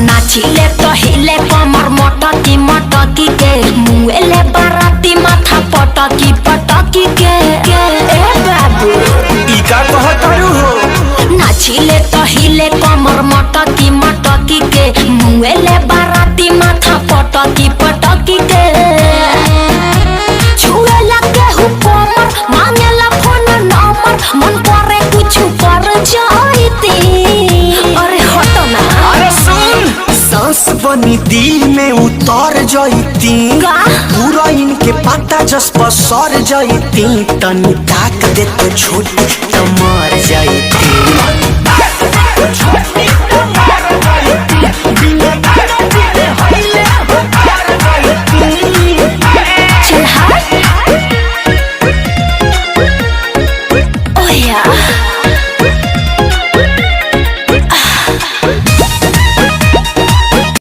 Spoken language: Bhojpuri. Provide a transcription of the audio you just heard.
नाचिले तो हिले कमर मटकी मटकी के मुएले बाराती माथा पटकी पटकी के ए बाबू ई का कहतारू हो। नाचिले तो हिले कमर मटकी मटकी के मुएले बाराती माथा पटकी पटकी के छुएला के हुकमर मांगेला फोन नंबर मन करे कुछ कर जाईती। अरे हटो ना। अरे सुन सांस बनी दिल में उतर जाईती पूरा इनके पता जस पर सर जाईती तनी ताक दे तो छोटी तो मर जाईती। चल हाँ। ओह यार